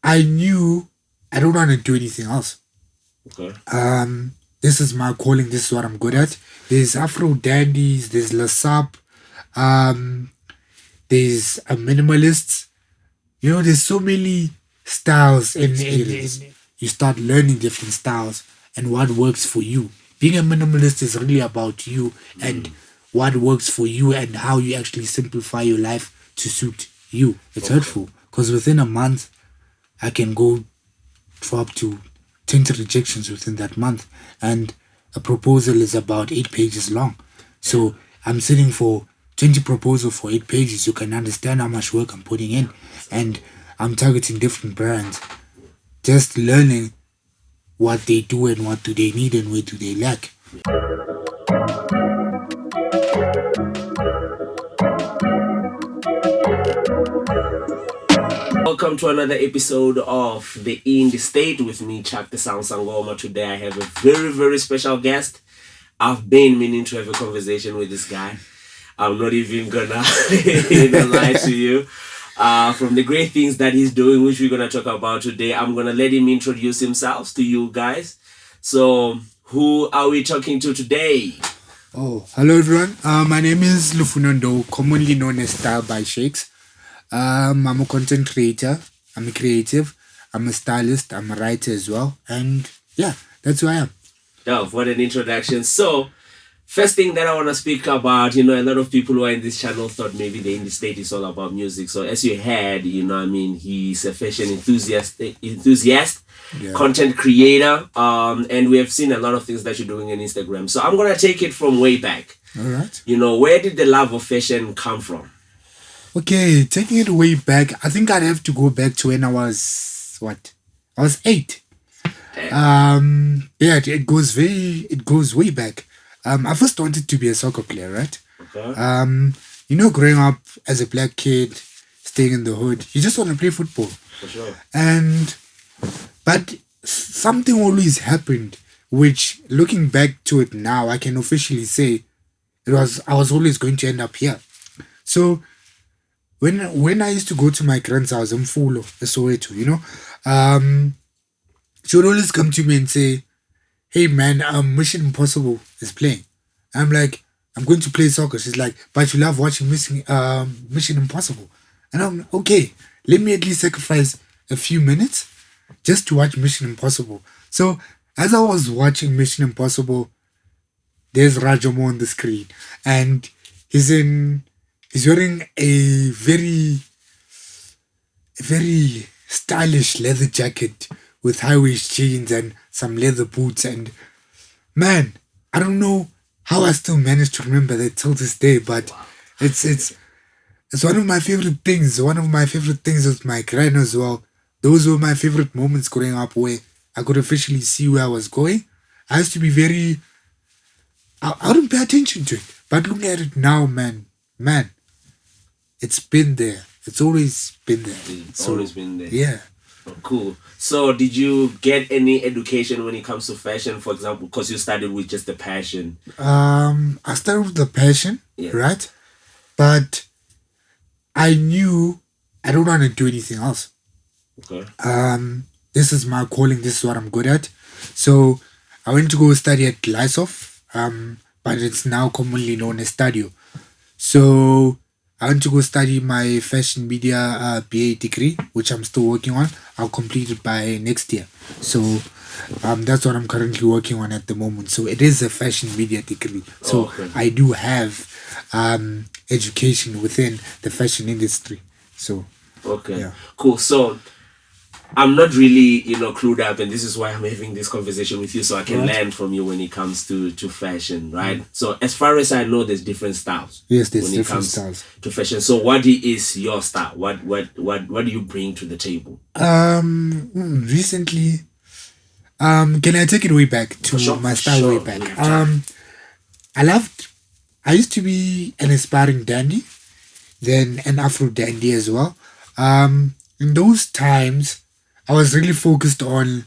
I knew I don't want to do anything else. Okay. This is my calling. This is what I'm good at. There's Afro dandies. There's Lasap. Um, there's a minimalist. There's so many styles in you start learning different styles and what works for you. Being a minimalist is really about you and what works for you and how you actually simplify your life to suit you. It's hurtful because within a month I can go for up to 20 rejections within that month, and a proposal is about 8 pages long. So I'm sitting for 20 proposals for 8 pages. You can understand how much work I'm putting in, and I'm targeting different brands, just learning what they do and what do they need and where do they lack. Welcome to another episode of the Indie State with me, Chuck the Soundsangoma. Today I have a very, very special guest. I've been meaning to have a conversation with this guy. I'm not even gonna lie to you. From the great things that he's doing, which we're gonna talk about today, I'm gonna let him introduce himself to you guys. So, who are we talking to today? Oh, hello everyone. My name is Lufunondo, commonly known as Style by Shakes. I'm a content creator. I'm a creative. I'm a stylist. I'm a writer as well. And yeah, that's who I am. Oh, what an introduction. So, first thing that I want to speak about, a lot of people who are in this channel thought maybe the Indie State is all about music. So, as you heard, he's a fashion enthusiast, Yeah. content creator, and we have seen a lot of things that you're doing on Instagram. So, I'm going to take it from way back. All right. Where did the love of fashion come from? Okay, taking it way back, I think I'd have to go back to when I was what? I was 8. Yeah, it goes way back. I first wanted to be a soccer player, right? Okay. Growing up as a black kid, staying in the hood, you just want to play football. For sure. But something always happened, which looking back to it now, I can officially say I was always going to end up here. So when I used to go to my grand's house in Fulo, Soweto, she would always come to me and say, "Hey man, Mission Impossible is playing." I'm like, "I'm going to play soccer." She's like, "But you love watching Mission Impossible." And I'm okay, let me at least sacrifice a few minutes just to watch Mission Impossible. So as I was watching Mission Impossible, there's Rajamo on the screen, and he's wearing a very stylish leather jacket with high waist jeans and some leather boots. And man, I don't know how I still managed to remember that till this day, but it's one of my favorite things. One of my favorite things with my grand as well. Those were my favorite moments growing up where I could officially see where I was going. I used to be I don't pay attention to it. But looking at it now, man, it's been there. It's always been there. It's always been there. Yeah. Oh, cool. So, did you get any education when it comes to fashion, for example, because you started with just the passion? I started with the passion, Yeah. right? But I knew I don't want to do anything else. Okay. This is my calling. This is what I'm good at. So I went to go study at Lysof, but it's now commonly known as Stadio. So I went to go study my fashion media BA degree, which I'm still working on. I'll complete it by next year. So that's what I'm currently working on at the moment. So it is a fashion media degree. So Okay. I do have education within the fashion industry. So Okay. yeah. Cool. So, I'm not really, clued up, and this is why I'm having this conversation with you, so I can Right. learn from you when it comes to fashion, right? So, as far as I know, there's different styles. Yes, there's when it different comes styles. to fashion. So, what is your style? What do you bring to the table? Recently, can I take it way back to For sure, my for style sure. way back? Yeah. I used to be an aspiring dandy, then an Afro dandy as well. In those times, I was really focused on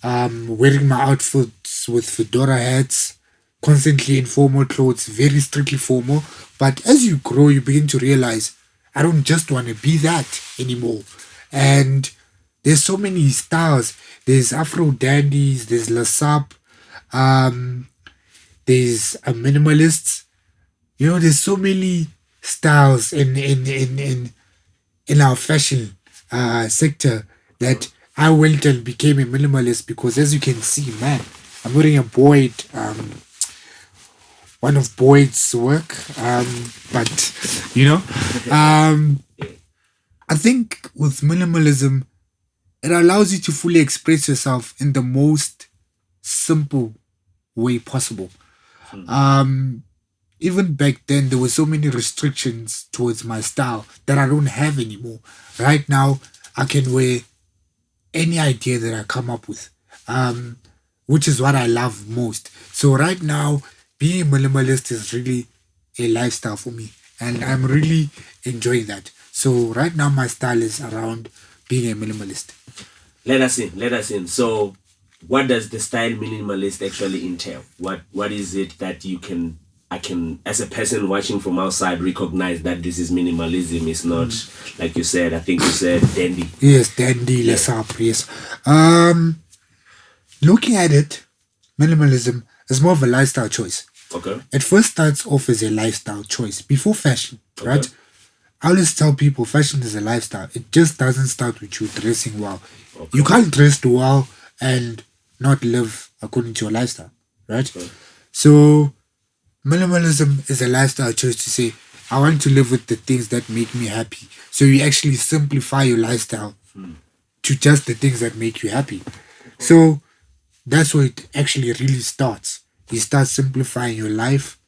wearing my outfits with fedora hats, constantly in formal clothes, very strictly formal. But as you grow, you begin to realize I don't just want to be that anymore. And there's so many styles. There's Afro dandies, there's Lasap, um, there's a minimalists. There's so many styles in our fashion sector that I went and became a minimalist because, as you can see, man, I'm wearing a Boyd, one of Boyd's work. But I think with minimalism, it allows you to fully express yourself in the most simple way possible. Um, Even back then, there were so many restrictions towards my style that I don't have anymore. Right now, I can wear any idea that I come up with, which is what I love most. So right now, being a minimalist is really a lifestyle for me, and I'm really enjoying that. So right now, my style is around being a minimalist. Let us in. Let us in. So, what does the style minimalist actually entail? What is it that I can, as a person watching from outside, recognize that this is minimalism? It's not like you said. I think you said dandy. Yes, dandy, let's up. Yes. Looking at it, minimalism is more of a lifestyle choice. Okay. It first starts off as a lifestyle choice before fashion, right? I always tell people fashion is a lifestyle. It just doesn't start with you dressing well. Okay. You can't dress well and not live according to your lifestyle, right? Okay. So minimalism is a lifestyle choice to say, I want to live with the things that make me happy. So you actually simplify your lifestyle to just the things that make you happy. So that's where it actually really starts. You start simplifying your life,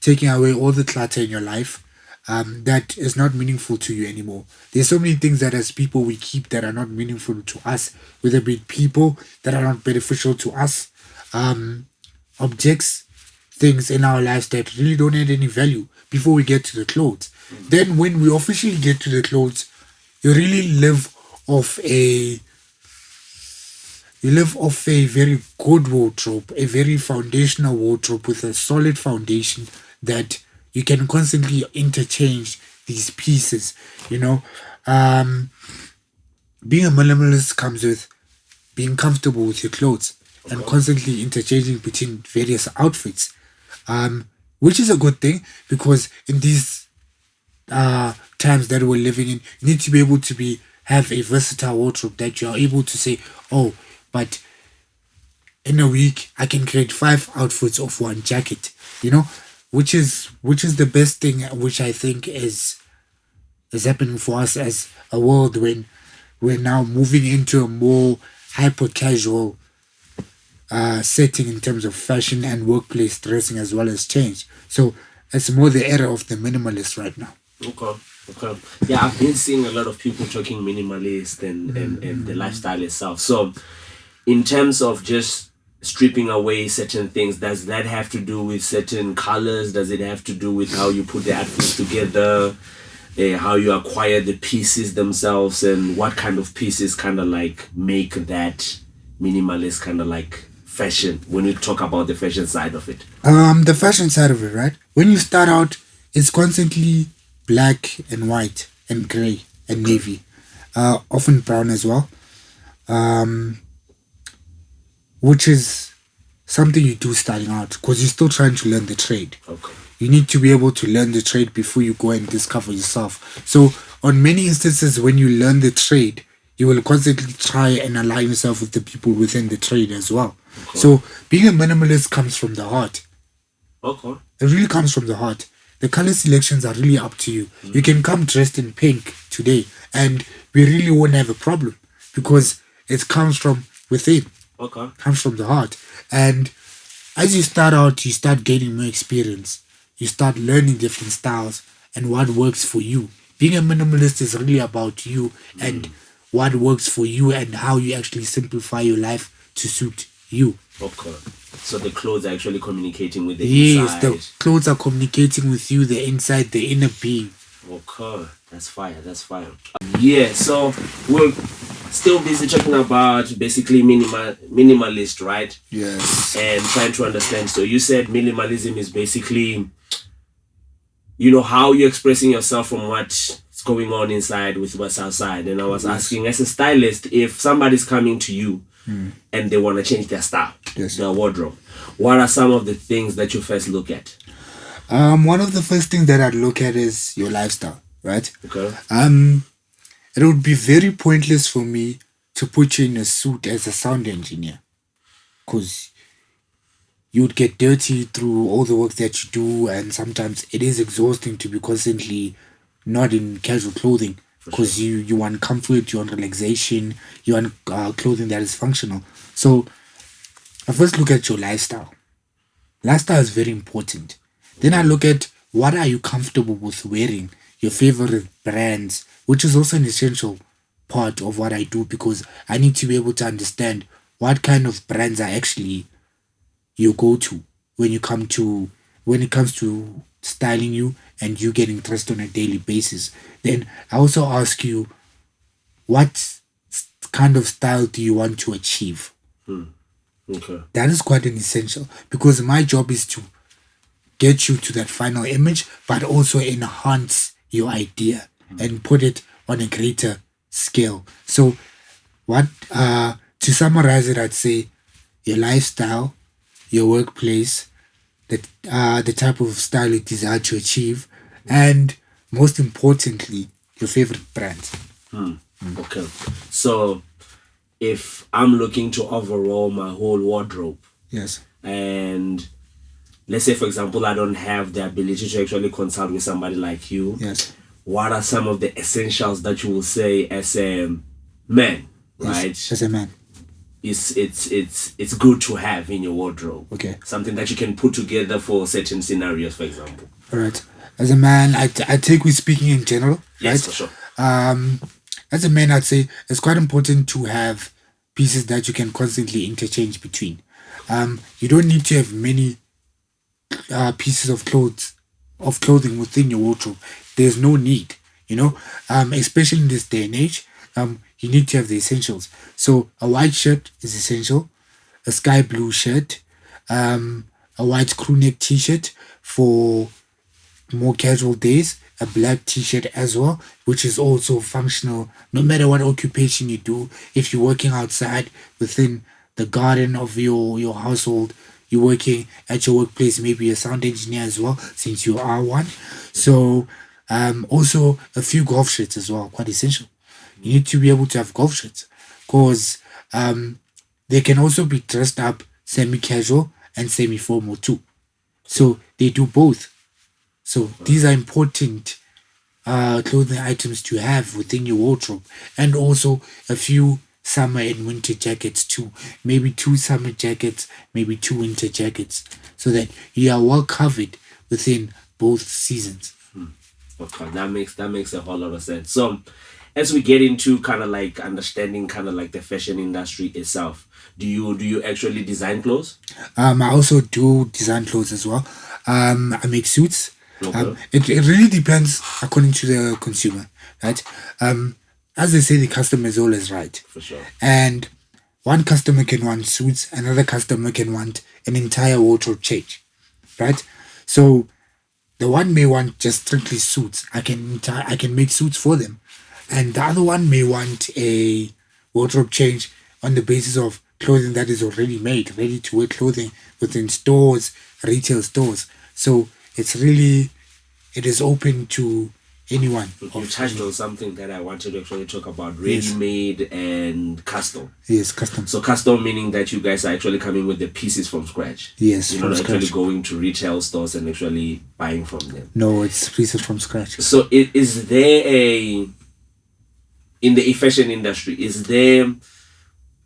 taking away all the clutter in your life that is not meaningful to you anymore. There's so many things that as people we keep that are not meaningful to us, whether it be people that are not beneficial to us, objects, things in our lives that really don't add any value before we get to the clothes. Then when we officially get to the clothes, you really live off a very good wardrobe, a very foundational wardrobe with a solid foundation that you can constantly interchange these pieces. Being a minimalist comes with being comfortable with your clothes and constantly interchanging between various outfits, which is a good thing because in these times that we're living in, you need to be able to have a versatile wardrobe that you are able to say, oh, but in a week I can create 5 outfits of one jacket, which is the best thing, which I think is happening for us as a world when we're now moving into a more hyper casual setting in terms of fashion and workplace dressing as well as change. So it's more the era of the minimalist right now. Okay. Yeah, I've been seeing a lot of people talking minimalist and the lifestyle itself. So, in terms of just stripping away certain things, does that have to do with certain colors? Does it have to do with how you put the outfits together, how you acquire the pieces themselves, and what kind of pieces kind of like make that minimalist kind of like fashion when you talk about the fashion side of it? The fashion side of it, right? When you start out, it's constantly black and white and gray and navy, often brown as well, which is something you do starting out because you're still trying to learn the trade. Okay. You need to be able to learn the trade before you go and discover yourself. So, on many instances, when you learn the trade, you will constantly try and align yourself with the people within the trade as well. Okay. So, being a minimalist comes from the heart. Okay. It really comes from the heart. The color selections are really up to you. You can come dressed in pink today, and we really won't have a problem because it comes from within. Okay. It comes from the heart. And as you start out, you start gaining more experience. You start learning different styles and what works for you. Being a minimalist is really about you and what works for you and how you actually simplify your life to suit you. Okay. So the clothes are actually communicating with the inside. inside. Yes, the clothes are communicating with you, the inside, the inner being. Okay. That's fire. Yeah, so we'll still busy talking about basically minimalist, right? Yes. And trying to understand. So you said minimalism is basically, how you're expressing yourself from what's going on inside with what's outside. And I was asking, as a stylist, if somebody's coming to you and they want to change their style, their wardrobe, what are some of the things that you first look at? One of the first things that I'd look at is your lifestyle, right? Okay. It would be very pointless for me to put you in a suit as a sound engineer, because you'd get dirty through all the work that you do, and sometimes it is exhausting to be constantly not in casual clothing, because you want comfort, you want relaxation, you want clothing that is functional. So I first look at your lifestyle. Lifestyle is very important. Then I look at what are you comfortable with wearing, your favorite brands, which is also an essential part of what I do, because I need to be able to understand what kind of brands are actually you go to when it comes to styling you and you getting dressed on a daily basis. Then I also ask you, what kind of style do you want to achieve? Okay. That is quite an essential, because my job is to get you to that final image, but also enhance your idea and put it on a greater scale. So to summarize it, I'd say your lifestyle, your workplace, the type of style you desire to achieve, and most importantly, your favorite brand. Okay. So if I'm looking to overhaul my whole wardrobe, Yes. and let's say, for example, I don't have the ability to actually consult with somebody like you, Yes. what are some of the essentials that you will say as a man, right? Yes, as a man. It's good to have in your wardrobe. Okay. Something that you can put together for certain scenarios, for example. All right. As a man, I take we speaking in general, Yes, right? for sure. As a man, I'd say it's quite important to have pieces that you can constantly interchange between. You don't need to have many pieces of clothing within your wardrobe. There's no need, especially in this day and age. You need to have the essentials. So a white shirt is essential, a sky blue shirt, a white crew neck t-shirt for more casual days, a black t-shirt as well, which is also functional no matter what occupation you do. If you're working outside within the garden of your household, you're working at your workplace, maybe a sound engineer as well, since you are one. So also a few golf shirts as well, quite essential. You need to be able to have golf shirts, because they can also be dressed up semi-casual and semi-formal too. So they do both. So these are important clothing items to have within your wardrobe, and also a few summer and winter jackets too. Maybe 2 summer jackets, maybe 2 winter jackets, so that you are well covered within both seasons. Okay, that makes a whole lot of sense. So as we get into kind of like understanding kind of like the fashion industry itself, do you actually design clothes? I also do design clothes as well. I make suits. Okay. It really depends according to the consumer, right? As they say, the customer is always right. For sure. And one customer can want suits, another customer can want an entire wardrobe change, right? So the one may want just strictly suits. I can make suits for them, and the other one may want a wardrobe change on the basis of clothing that is already made, ready to wear clothing within stores, retail stores. So it is open to anyone. You touched on something that I wanted to actually talk about: ready-made and custom. Yes, custom. So custom meaning that you guys are actually coming with the pieces from scratch. Yes, you're from not actually scratch. going to retail stores and actually buying from them. No, it's pieces from scratch. So is there in the fashion industry, is there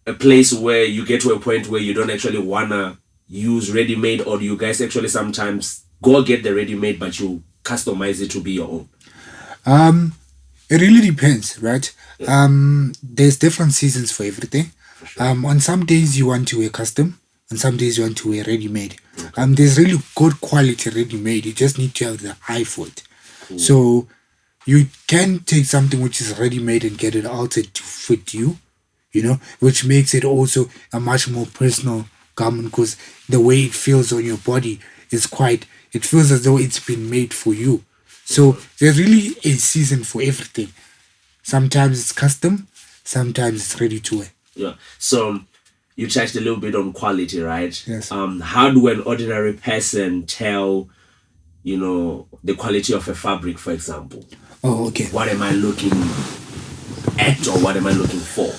a place where you get to a point where you don't actually wanna use ready-made, or do you guys actually sometimes go get the ready-made but you customize it to be your own? It really depends, right? There's different seasons for everything. On some days you want to wear custom, on some days you want to wear ready-made. There's really good quality ready-made. You just need to have the eye for it. Cool. So you can take something which is ready-made and get it altered to fit you, which makes it also a much more personal garment because the way it feels on your body is it feels as though it's been made for you. So there's really a season for everything. Sometimes it's custom, sometimes it's ready to wear. Yeah. So you touched a little bit on quality, right? Yes. How do an ordinary person tell, the quality of a fabric, for example? Oh, okay. What am I looking at, or what am I looking for?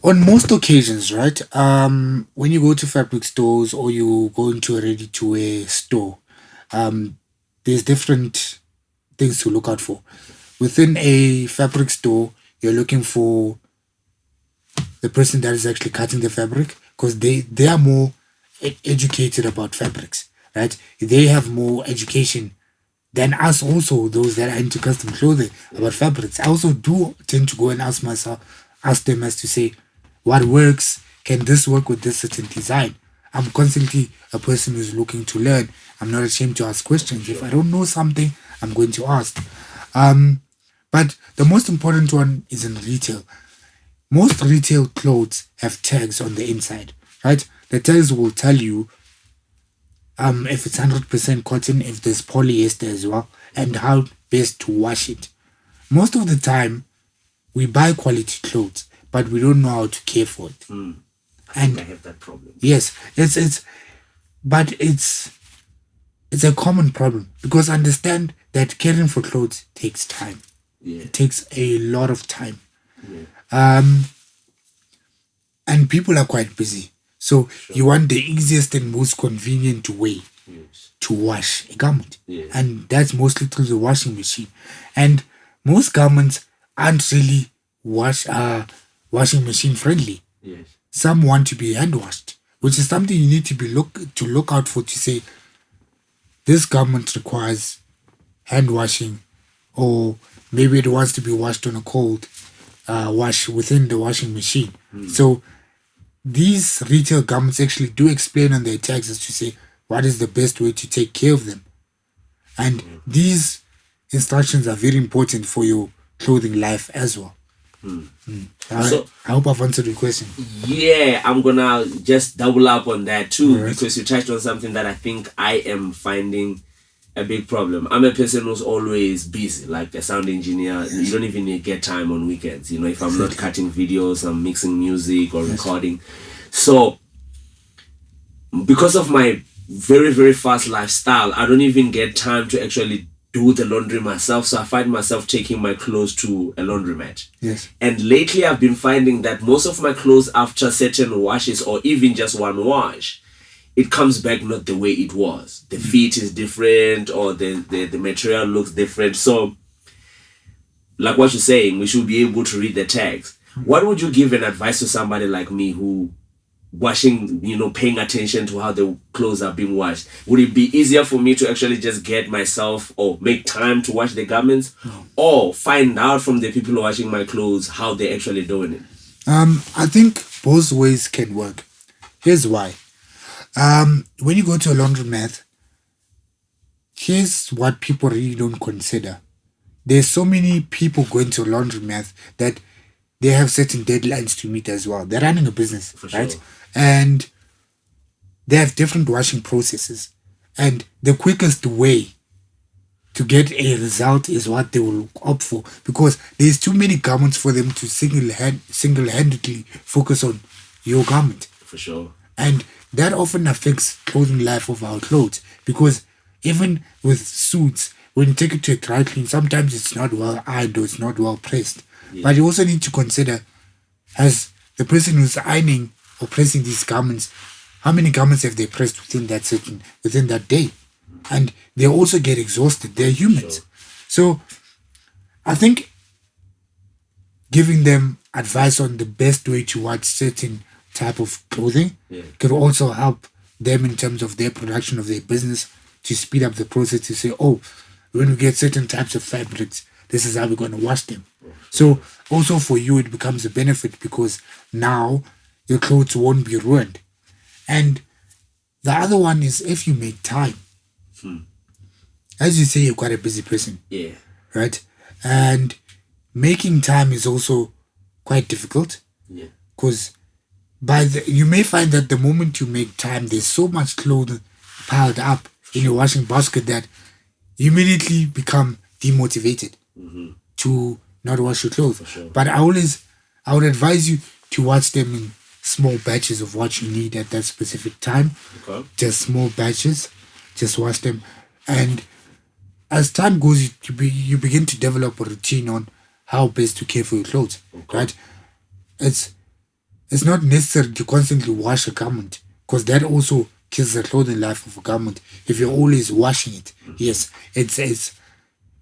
On most occasions, right? When you go to fabric stores or you go into a ready-to-wear store, there's different things to look out for. Within a fabric store, you're looking for the person that is actually cutting the fabric because they are more educated about fabrics, right? They have more education than us also, those that are into custom clothing about fabrics. I also do tend to go and ask them as to say, what works? Can this work with this certain design? I'm constantly a person who's looking to learn. I'm not ashamed to ask questions. If I don't know something, I'm going to ask. But the most important one is in retail. Most retail clothes have tags on the inside, right? The tags will tell you if it's 100% cotton, if there's polyester as well, and how best to wash it. Most of the time, we buy quality clothes, but we don't know how to care for it. I think I have that problem. Yes, it's a common problem because understand that caring for clothes takes time. Yeah. It takes a lot of time. Yeah. And people are quite busy. So you want the easiest and most convenient way to wash a garment. Yeah. And that's mostly through the washing machine. And most garments aren't really washing machine friendly. Yes. Some want to be hand washed, which is something you need to look out for to say this garment requires hand washing, or maybe it wants to be washed on a cold wash within the washing machine. So these retail garments actually do explain on their tags as to say what is the best way to take care of them. And these instructions are very important for your clothing life as well. So, I hope I've answered your question. Yeah, I'm gonna just double up on that too, Alright. because you touched on something that I think I am finding a big problem. I'm a person who's always busy, like a sound engineer. You don't even get time on weekends. If I'm not cutting videos, I'm mixing music or recording. So, because of my very, very fast lifestyle, I don't even get time to actually do the laundry myself. So I find myself taking my clothes to a laundromat. Yes. And lately I've been finding that most of my clothes, after certain washes or even just one wash, it comes back not the way it was. The fit is different, or the material looks different. So, like what you're saying, we should be able to read the tags. What would you give an advice to somebody like me who washing, paying attention to how the clothes are being washed? Would it be easier for me to actually just get myself or make time to wash the garments, or find out from the people washing my clothes how they're actually doing it? I think both ways can work. Here's why. When you go to a laundromat, here's what people really don't consider. There's so many people going to a laundromat that they have certain deadlines to meet as well. They're running a business, For right? sure. And they have different washing processes. And the quickest way to get a result is what they will opt for, because there's too many garments for them to single-handedly focus on your garment. For sure. And that often affects clothing life of our clothes, because even with suits, when you take it to a dry clean, sometimes it's not well ironed or it's not well pressed. Yeah. But you also need to consider, as the person who's ironing or pressing these garments, how many garments have they pressed within that day? And they also get exhausted. They're humans. Sure. So I think giving them advice on the best way to watch certain type of clothing could also help them in terms of their production of their business, to speed up the process, to say, oh, when we get certain types of fabrics, this is how we're going to wash them. So also for you, it becomes a benefit, because now your clothes won't be ruined. And the other one is, if you make time. As you say, you're quite a busy person. Yeah. Right? And making time is also quite difficult, Yeah. Because you may find that the moment you make time, there's so much clothes piled up in your washing basket that you immediately become demotivated to not wash your clothes. Sure. But I would advise you to wash them in small batches of what you need at that specific time. Okay. Just small batches. Just wash them. And as time goes, you begin to develop a routine on how best to care for your clothes. Okay. Right? It's not necessary to constantly wash a garment, because that also kills the clothing life of a garment if you're always washing it. Yes, it's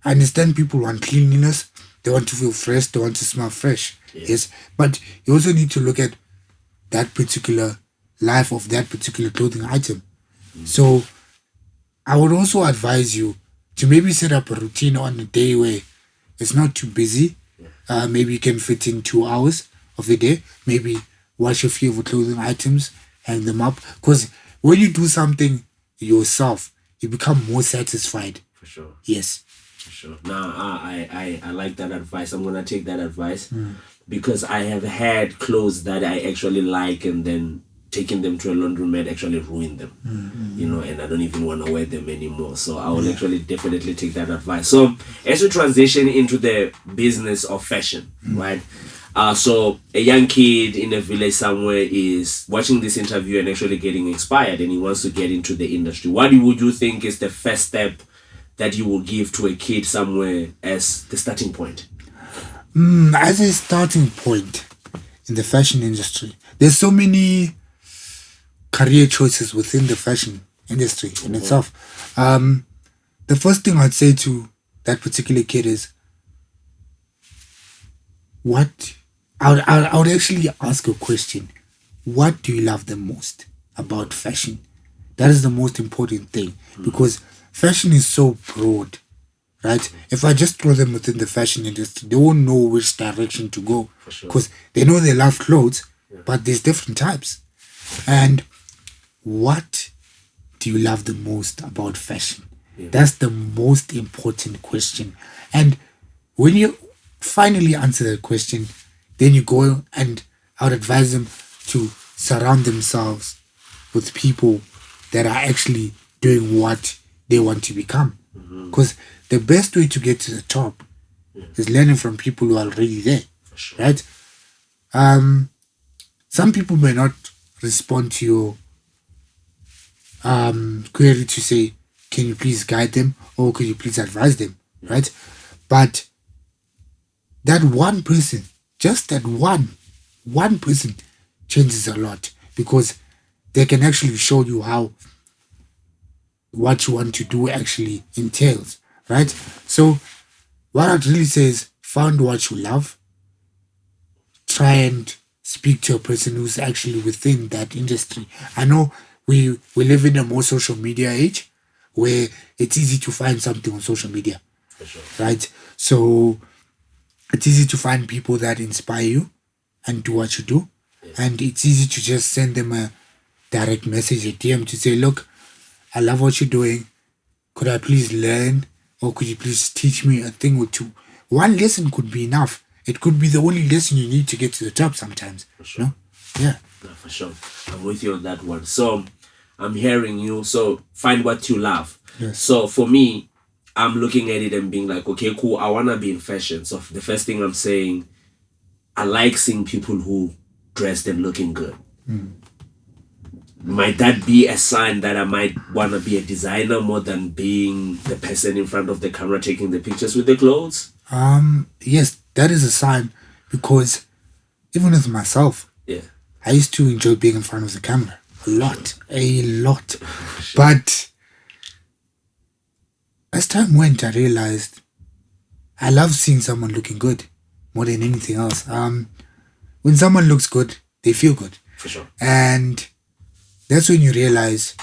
I understand people want cleanliness, they want to feel fresh, they want to smell fresh. Yes, but you also need to look at that particular life of that particular clothing item. So I would also advise you to maybe set up a routine on a day where it's not too busy. Maybe you can fit in 2 hours of the day. Maybe wash a few of the clothing items, hang them up. Because when you do something yourself, you become more satisfied. For sure. Yes. For sure. Now, I like that advice. I'm going to take that advice because I have had clothes that I actually like, and then taking them to a laundromat actually ruined them. And I don't even want to wear them anymore. So I will actually definitely take that advice. So as we transition into the business of fashion, right? So a young kid in a village somewhere is watching this interview and actually getting inspired, and he wants to get into the industry. What would you think is the first step that you will give to a kid somewhere as the starting point? As a starting point in the fashion industry, there's so many career choices within the fashion industry in itself. The first thing I'd say to that particular kid is, I would actually ask a question. What do you love the most about fashion? That is the most important thing, because fashion is so broad, right? If I just throw them within the fashion industry, they won't know which direction to go, because they know they love clothes, but there's different types. And what do you love the most about fashion? That's the most important question. And when you finally answer that question, then you go, and I would advise them to surround themselves with people that are actually doing what they want to become. Because the best way to get to the top is learning from people who are already there, right? Some people may not respond to your query to say, can you please guide them, or could you please advise them, right? But that one person, just that one person changes a lot, because they can actually show you how what you want to do actually entails, right? So what I'd really say is, find what you love, try and speak to a person who's actually within that industry. I know we live in a more social media age where it's easy to find something on social media, right? So it's easy to find people that inspire you and do what you do. And it's easy to just send them a direct message, a DM, to say, look, I love what you're doing. Could I please learn? Or could you please teach me a thing or two? One lesson could be enough. It could be the only lesson you need to get to the top sometimes. For sure. No? Yeah. No, for sure. I'm with you on that one. So I'm hearing you. So find what you love. Yes. So for me, I'm looking at it and being like, okay, cool, I want to be in fashion. So the first thing I'm saying, I like seeing people who dressed and looking good. Might that be a sign that I might want to be a designer more than being the person in front of the camera taking the pictures with the clothes? Yes, that is a sign, because even with myself, I used to enjoy being in front of the camera a lot. But as time went, I realized I love seeing someone looking good more than anything else. When someone looks good, they feel good. For sure. And that's when you realize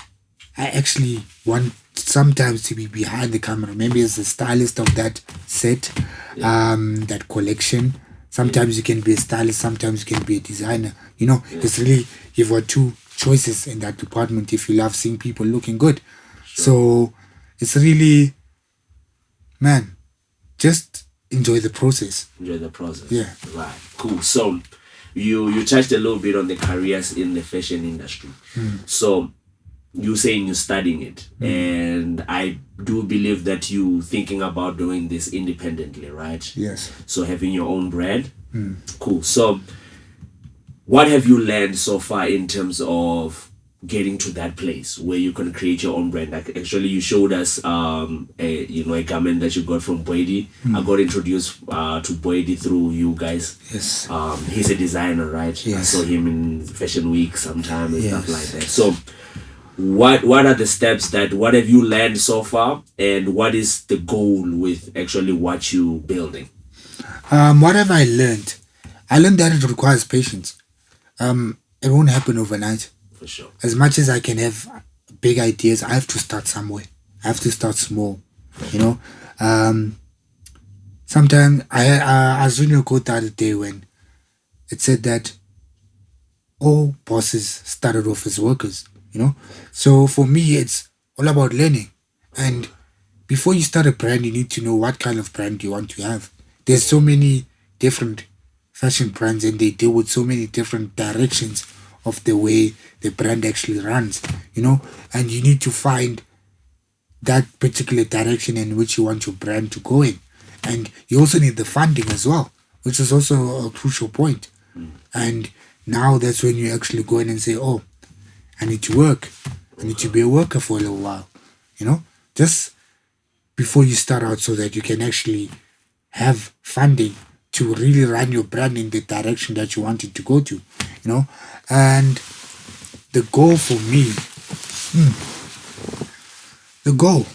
I actually want sometimes to be behind the camera, maybe as the stylist of that set, that collection. Sometimes you can be a stylist, sometimes you can be a designer. It's really, you've got two choices in that department if you love seeing people looking good. So it's really, just enjoy the process. Enjoy the process. Yeah. Right. Cool. So you touched a little bit on the careers in the fashion industry. So you saying you're studying it, and I do believe that you thinking about doing this independently, right? Yes. So having your own brand. Cool. So what have you learned so far in terms of getting to that place where you can create your own brand? Like actually you showed us a garment that you got from Boydie. I got introduced to Boydie through you guys. Yes. He's a designer, right? Yes. I saw him in Fashion Week sometime and stuff Yes. like that. So what are the steps what have you learned so far, and what is the goal with actually what you building? What have I learned? I learned that it requires patience. It won't happen overnight. For sure. As much as I can have big ideas, I have to start somewhere. I have to start small. You know, sometimes I was reading a quote the other day when it said that all bosses started off as workers. You know, so for me, it's all about learning. And before you start a brand, you need to know what kind of brand you want to have. There's so many different fashion brands, and they deal with so many different directions of the way the brand actually runs, you know, and you need to find that particular direction in which you want your brand to go in. And you also need the funding as well, which is also a crucial point. And now that's when you actually go in and say, oh, I need to work. I need to be a worker for a little while, you know, just before you start out, so that you can actually have funding to really run your brand in the direction that you want it to go to, you know. And the goal for me, the goal,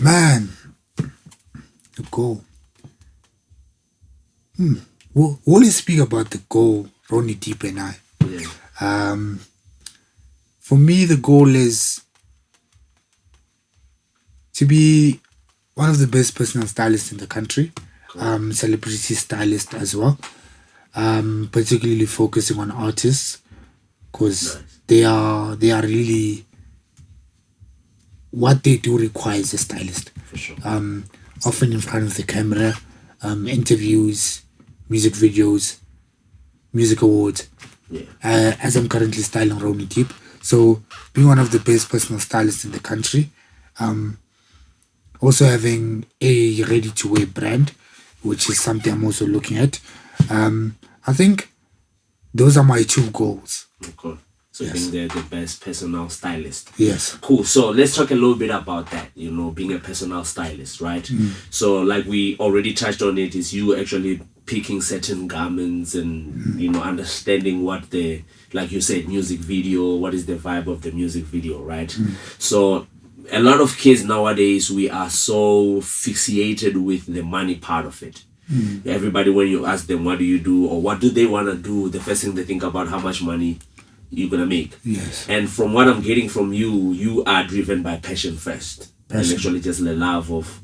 man, the goal. We'll only speak about the goal, Ronnie Deep and I. Yeah. For me, the goal is to be one of the best personal stylists in the country, celebrity stylist as well, particularly focusing on artists, because they are really, what they do requires a stylist. For sure. Often in front of the camera, interviews, music videos, music awards. Yeah. As I'm currently styling Ronnie Deep, so being one of the best personal stylists in the country, also having a ready-to-wear brand, which is something I'm also looking at. I think those are my two goals. Okay. So Yes. being the best personal stylist. Yes. Cool. So let's talk a little bit about that, you know, being a personal stylist, right? So like we already touched on it, is you actually picking certain garments and, you know, understanding what like you said, music video, what is the vibe of the music video, right? So a lot of kids nowadays, we are so fixated with the money part of it. Everybody, when you ask them what do you do or what do they want to do, the first thing they think about how much money you're gonna make. Yes. And from what I'm getting from you, you are driven by passion first. And actually just the love of,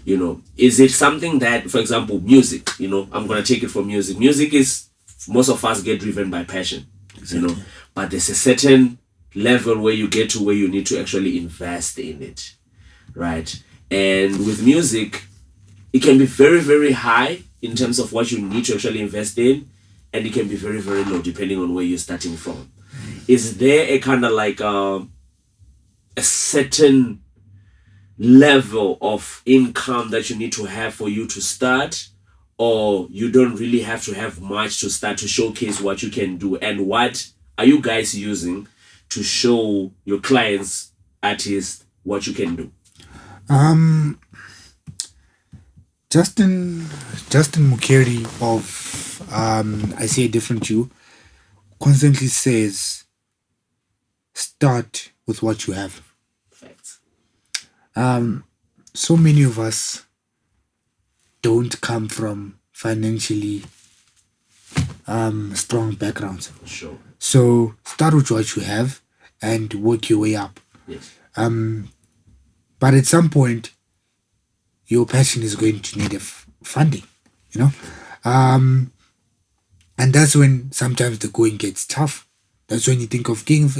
you know, is it something that, for example, music, you know, I'm gonna take it from music. Music is, most of us get driven by passion, you know, but there's a certain level where you get to where you need to actually invest in it, right? And with music, it can be very, very high in terms of what you need to actually invest in, and it can be very, very low depending on where you're starting from. Is there a kind of like a certain level of income that you need to have for you to start, or you don't really have to have much to start to showcase what you can do? And what are you guys using to show your clients, artists, what you can do? Justin Mukeri of I See a Different You constantly says, start with what you have. Facts. So many of us don't come from financially strong backgrounds. For sure. So start with what you have and work your way up. Yes. But at some point, your passion is going to need funding, you know? And that's when sometimes the going gets tough. That's when you think of